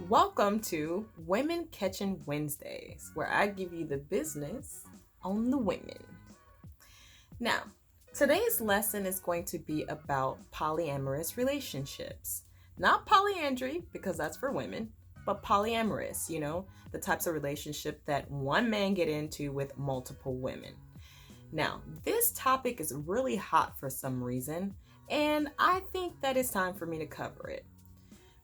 Welcome to Women Catching Wednesdays, where I give you the business on the women. Now, today's lesson is going to be about polyamorous relationships. Not polyandry, because that's for women, but polyamorous, the types of relationship that one man get into with multiple women. Now, this topic is really hot for some reason, and I think that it's time for me to cover it.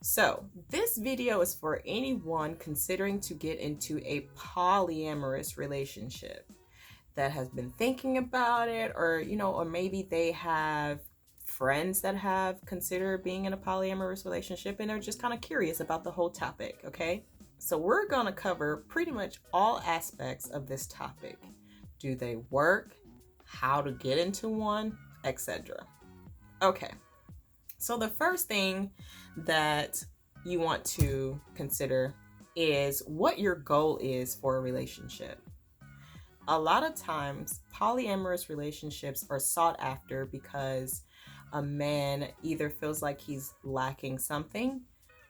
So, this video is for anyone considering to get into a polyamorous relationship that has been thinking about it, or maybe they have friends that have considered being in a polyamorous relationship and are just kind of curious about the whole topic, okay? So we're going to cover pretty much all aspects of this topic. Do they work? How to get into one, etc. Okay. So the first thing that you want to consider is what your goal is for a relationship. A lot of times, polyamorous relationships are sought after because a man either feels like he's lacking something,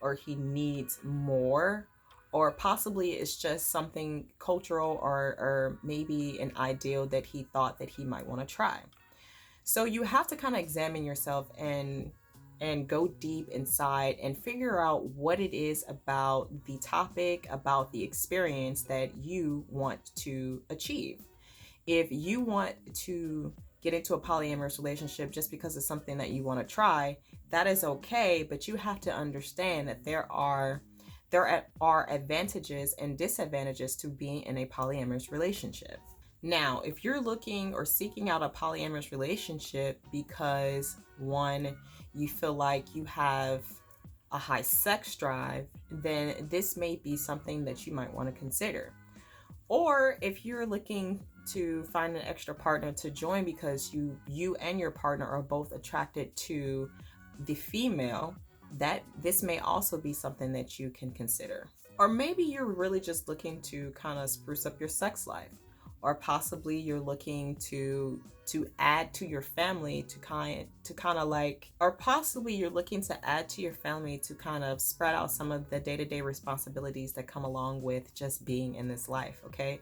or he needs more, or possibly it's just something cultural or maybe an ideal that he thought that he might want to try. So you have to kind of examine yourself and go deep inside and figure out what it is about the topic, about the experience that you want to achieve. If you want to get into a polyamorous relationship just because it's something that you want to try, that is okay, but you have to understand that there are advantages and disadvantages to being in a polyamorous relationship. Now, if you're looking or seeking out a polyamorous relationship because, one, you feel like you have a high sex drive, then this may be something that you might want to consider. Or if you're looking to find an extra partner to join because you and your partner are both attracted to the female, that this may also be something that you can consider. Or maybe you're really just looking to kind of spruce up your sex life. Or possibly you're looking to add to your family to kind of like, or possibly you're looking to add to your family to kind of spread out some of the day-to-day responsibilities that come along with just being in this life, okay?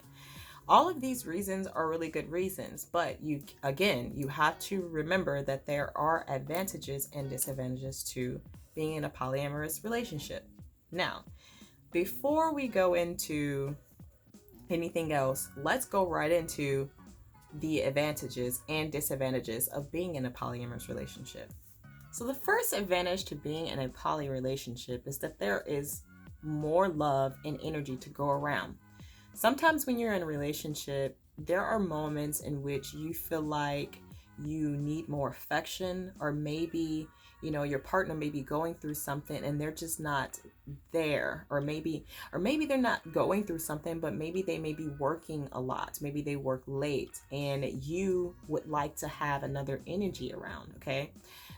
All of these reasons are really good reasons, but you have to remember that there are advantages and disadvantages to being in a polyamorous relationship. Now, before we go into anything else, let's go right into the advantages and disadvantages of being in a polyamorous relationship. So the first advantage to being in a poly relationship is that there is more love and energy to go around. Sometimes when you're in a relationship, there are moments in which you feel like you need more affection, or maybe your partner may be going through something and they're just not there, or maybe they're not going through something, but maybe they may be working a lot, maybe they work late, and you would like to have another energy around, okay?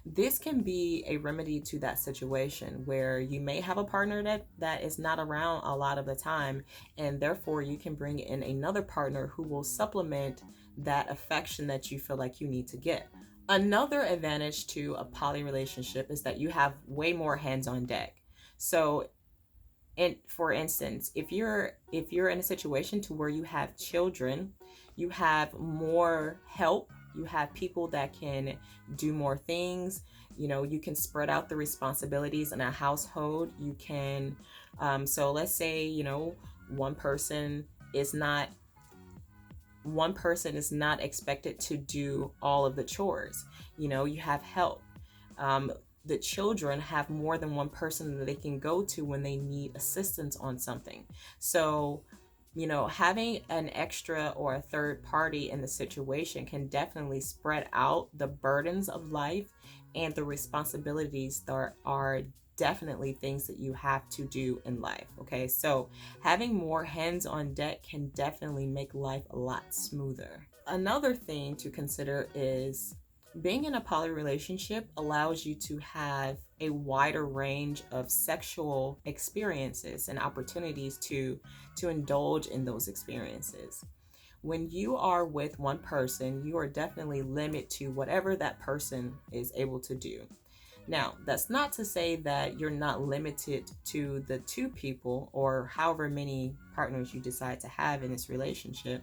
This can be a remedy to that situation where you may have a partner that is not around a lot of the time, and therefore you can bring in another partner who will supplement that affection that you feel like you need to get. Another advantage to a poly relationship is that you have way more hands on deck. So, for instance, if you're in a situation to where you have children, you have more help. You have people that can do more things. You can spread out the responsibilities in a household. You can, so let's say, one person is not expected to do all of the chores. You have help. The children have more than one person that they can go to when they need assistance on something. So, having an extra or a third party in the situation can definitely spread out the burdens of life and the responsibilities that are definitely things that you have to do in life. Okay, so having more hands on deck can definitely make life a lot smoother. Another thing to consider is being in a poly relationship allows you to have a wider range of sexual experiences and opportunities to indulge in those experiences. when you are with one person, you are definitely limited to whatever that person is able to do. Now, that's not to say that you're not limited to the two people or however many partners you decide to have in this relationship.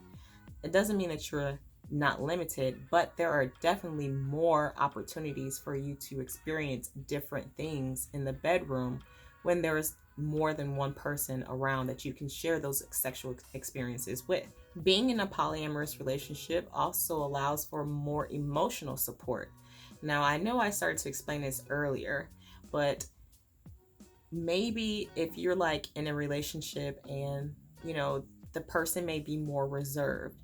It doesn't mean that you're not limited, but there are definitely more opportunities for you to experience different things in the bedroom when there's more than one person around that you can share those sexual experiences with. Being in a polyamorous relationship also allows for more emotional support. Now, I know I started to explain this earlier, but maybe if you're like in a relationship and, the person may be more reserved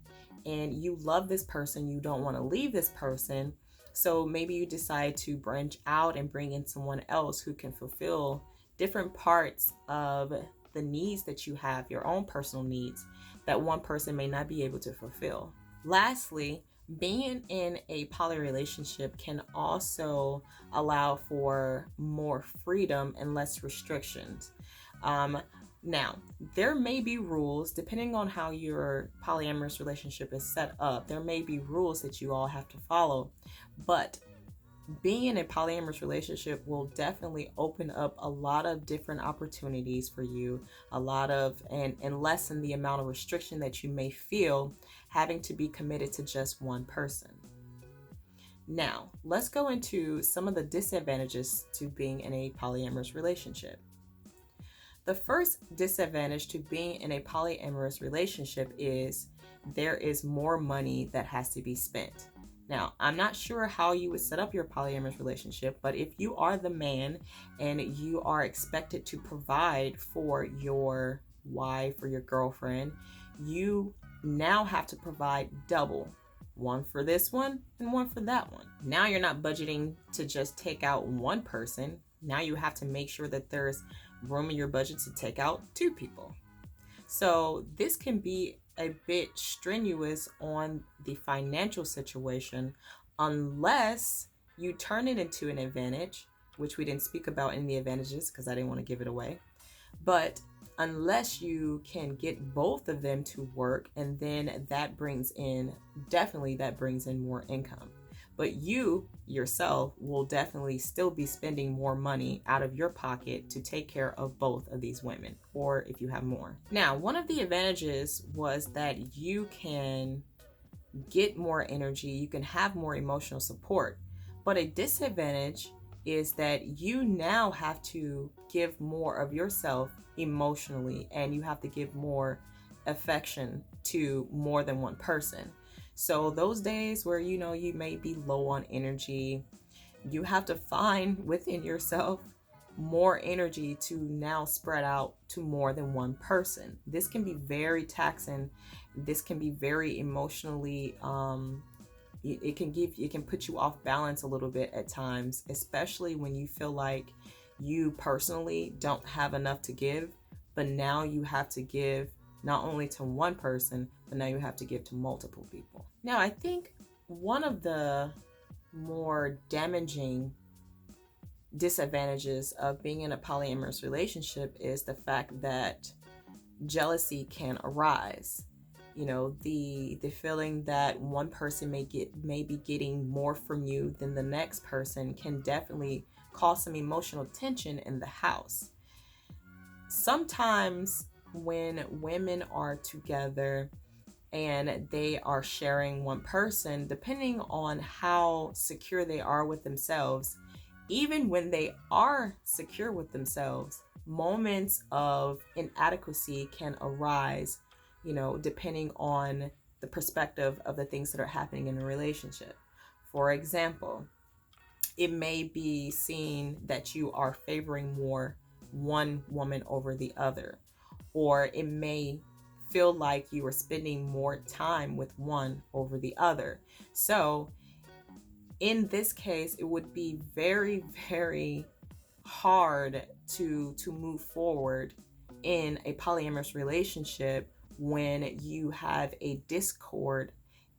and you love this person, you don't want to leave this person. So maybe you decide to branch out and bring in someone else who can fulfill different parts of the needs that you have, your own personal needs that one person may not be able to fulfill. Lastly, being in a poly relationship can also allow for more freedom and less restrictions. Now, there may be rules depending on how your polyamorous relationship is set up. There may be rules that you all have to follow, but being in a polyamorous relationship will definitely open up a lot of different opportunities for you, and lessen the amount of restriction that you may feel having to be committed to just one person. Now, let's go into some of the disadvantages to being in a polyamorous relationship. The first disadvantage to being in a polyamorous relationship is there is more money that has to be spent. Now, I'm not sure how you would set up your polyamorous relationship, but if you are the man and you are expected to provide for your wife or your girlfriend, you now have to provide double. One for this one and one for that one. Now you're not budgeting to just take out one person. Now you have to make sure that there's room in your budget to take out two people. So this can be a bit strenuous on the financial situation unless you turn it into an advantage, which we didn't speak about in the advantages because I didn't want to give it away. But unless you can get both of them to work, and then that brings in more income. But you yourself will definitely still be spending more money out of your pocket to take care of both of these women, or if you have more. Now, one of the advantages was that you can get more energy, you can have more emotional support. But a disadvantage is that you now have to give more of yourself emotionally, and you have to give more affection to more than one person. So those days where you may be low on energy, you have to find within yourself more energy to now spread out to more than one person. This can be very taxing. This can be very emotionally it can put you off balance a little bit at times, especially when you feel like you personally don't have enough to give, but now you have to give not only to one person, but now you have to give to multiple people. Now, I think one of the more damaging disadvantages of being in a polyamorous relationship is the fact that jealousy can arise. The feeling that one person may be getting more from you than the next person can definitely cause some emotional tension in the house. Sometimes when women are together and they are sharing one person, depending on how secure they are with themselves, even when they are secure with themselves, moments of inadequacy can arise, depending on the perspective of the things that are happening in a relationship. For example, it may be seen that you are favoring more one woman over the other, or it may feel like you are spending more time with one over the other. So in this case, it would be very, very hard to move forward in a polyamorous relationship when you have a discord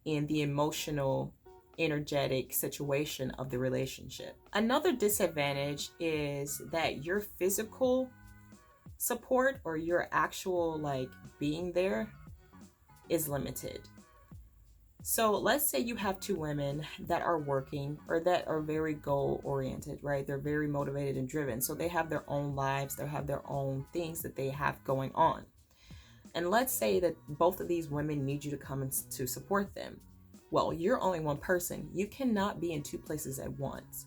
in the emotional, energetic situation of the relationship. Another disadvantage is that your physical support or your actual being there is limited. So let's say you have two women that are working or that are very goal oriented, right? They're very motivated and driven. So they have their own lives, they have their own things that they have going on. And let's say that both of these women need you to come in to support them. Well, you're only one person. You cannot be in two places at once.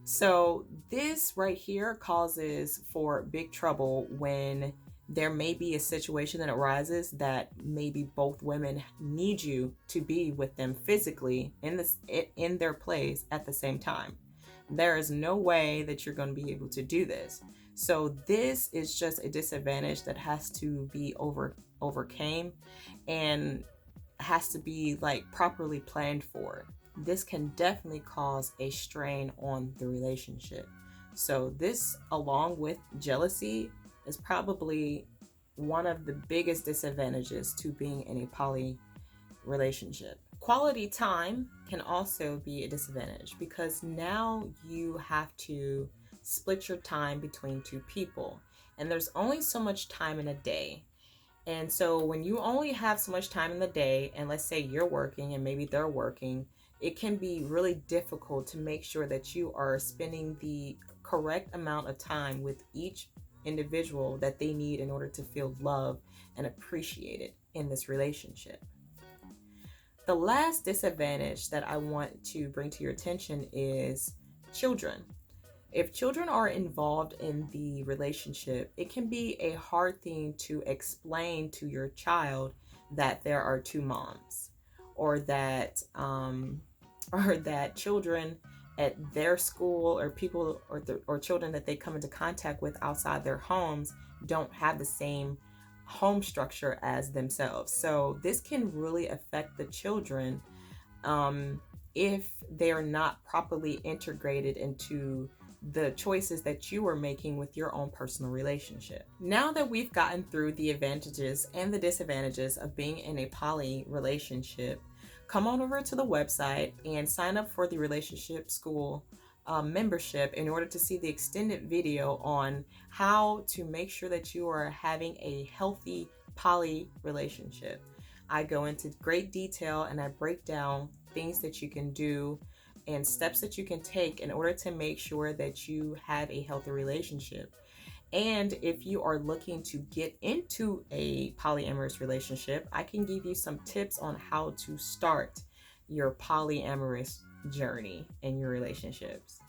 So this right here causes for big trouble when there may be a situation that arises that maybe both women need you to be with them physically in their place at the same time. There is no way that you're going to be able to do this. So this is just a disadvantage that has to be overcame and has to be like properly planned for. This can definitely cause a strain on the relationship. So this, along with jealousy, is probably one of the biggest disadvantages to being in a poly relationship. Quality time can also be a disadvantage because now you have to split your time between two people, and there's only so much time in a day. And so when you only have so much time in the day, and let's say you're working and maybe they're working, it can be really difficult to make sure that you are spending the correct amount of time with each individual that they need in order to feel loved and appreciated in this relationship. The last disadvantage that I want to bring to your attention is children. If children are involved in the relationship, it can be a hard thing to explain to your child that there are two moms, or that children at their school or people or children that they come into contact with outside their homes don't have the same home structure as themselves. So this can really affect the children if they are not properly integrated into the choices that you are making with your own personal relationship. Now that we've gotten through the advantages and the disadvantages of being in a poly relationship, come on over to the website and sign up for the relationship school membership in order to see the extended video on how to make sure that you are having a healthy poly relationship. I go into great detail and I break down things that you can do and steps that you can take in order to make sure that you have a healthy relationship. And if you are looking to get into a polyamorous relationship, I can give you some tips on how to start your polyamorous journey in your relationships.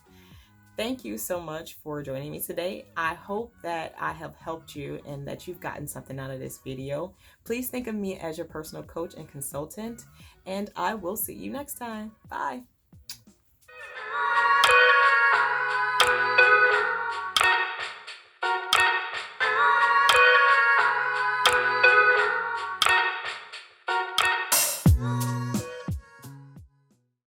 Thank you so much for joining me today. I hope that I have helped you and that you've gotten something out of this video. Please think of me as your personal coach and consultant, and I will see you next time. Bye.